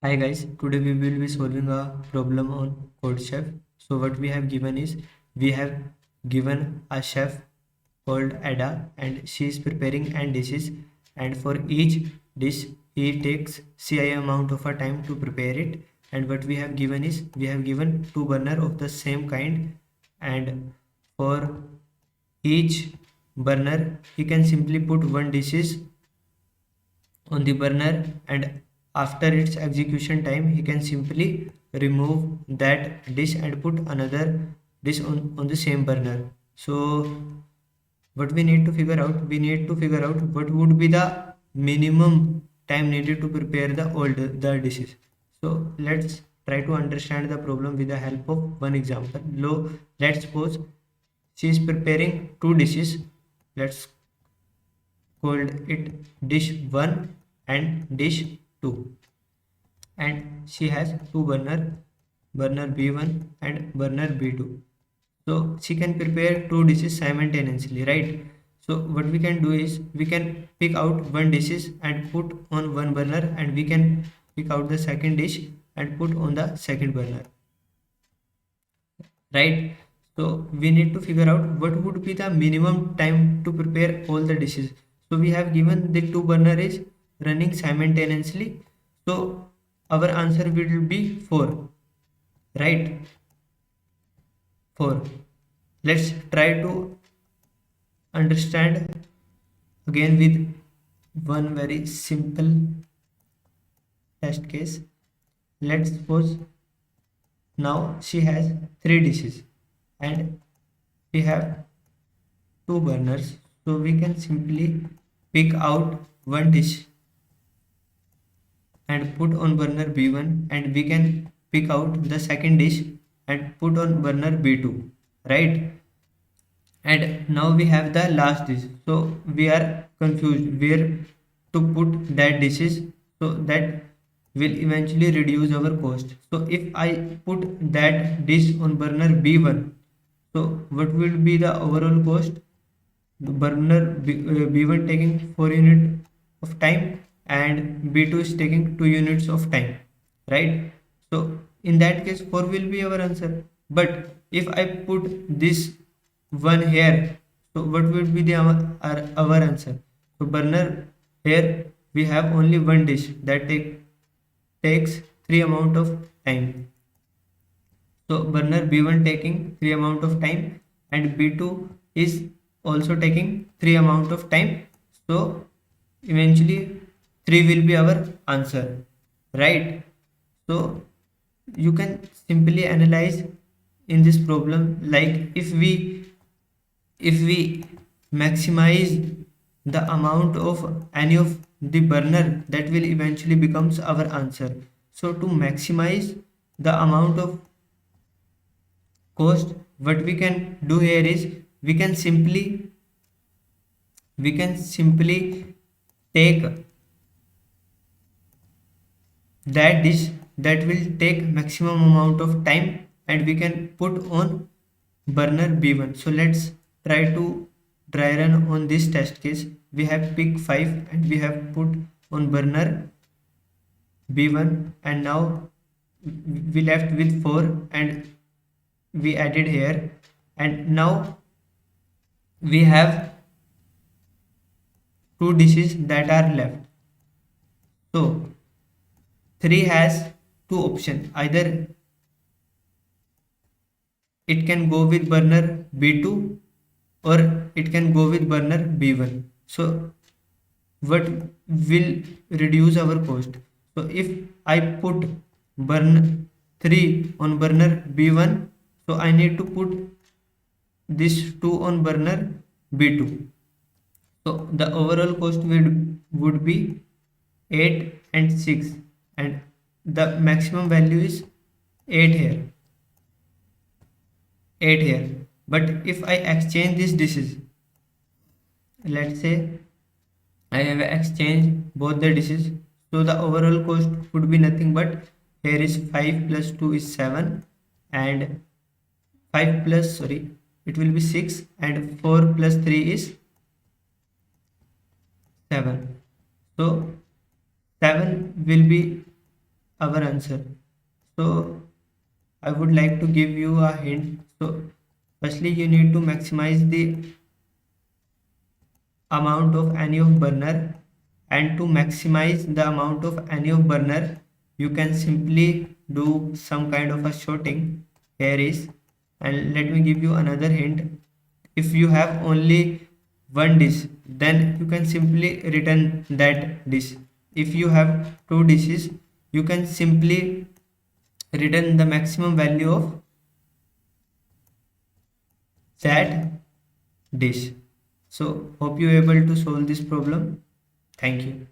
Hi guys, today we will be solving a problem on CodeChef. So what we have given is we have given a chef called Ada and she is preparing and dishes, and for each dish he takes CI amount of a time to prepare it. And what we have given is we have given two burner of the same kind, and for each burner he can simply put one dishes on the burner, and after its execution time he can simply remove that dish and put another dish on the same burner. So what we need to figure out what would be the minimum time needed to prepare the dishes. So let's try to understand the problem with the help of one example. Let's suppose she is preparing two dishes. Let's called it dish 1 and dish 2, and she has two burner B1 and burner B2. So she can prepare two dishes simultaneously, right? So what we can do is we can pick out one dishes and put on one burner, and we can pick out the second dish and put on the second burner, right? So we need to figure out what would be the minimum time to prepare all the dishes. So we have given the two burner is running simultaneously, so our answer will be 4, right? 4. Let's try to understand again with one very simple test case. Let's suppose now she has three dishes and we have two burners, so we can simply pick out one dish and put on burner B1, and we can pick out the second dish and put on burner B2, right? And now we have the last dish, so we are confused where to put that dishes, so that will eventually reduce our cost. So if I put that dish on burner B1, so what will be the overall cost? B1 taking 4 unit of time and B2 is taking 2 units of time, right? So in that case 4 will be our answer. But if I put this one here, so what will be our answer? So burner here we have only one dish that takes 3 amount of time. So burner B1 taking 3 amount of time and B2 is also taking 3 amount of time. So eventually 3 will be our answer, right? So you can simply analyze in this problem, like if we maximize the amount of any of the burner, that will eventually becomes our answer. So to maximize the amount of cost, what we can do here is we can simply take that dish that will take maximum amount of time and we can put on burner B1. So let's try to dry run on this test case. We have pick 5 and we have put on burner B1, and now we left with 4 and we added here, and now we have two dishes that are left. So 3 has two options, either it can go with burner B2 or it can go with burner B1. So what will reduce our cost? So if I put burn 3 on burner B1, so I need to put this 2 on burner B2. So the overall cost would be 8 and 6, and the maximum value is 8 here. 8 here. But if I exchange these dishes, let's say I have exchanged both the dishes, so the overall cost would be nothing but here is 5 plus 2 is 7, and 5 plus, sorry, it will be 6, and 4 plus 3 is 7. So 7 will be our answer. So I would like to give you a hint. So firstly you need to maximize the amount of any of burner, and to maximize the amount of any of burner you can simply do some kind of a sorting. Here is, and let me give you another hint. If you have only one dish, then you can simply return that dish. If you have two dishes, you can simply return the maximum value of that dish. So hope you are able to solve this problem. Thank you.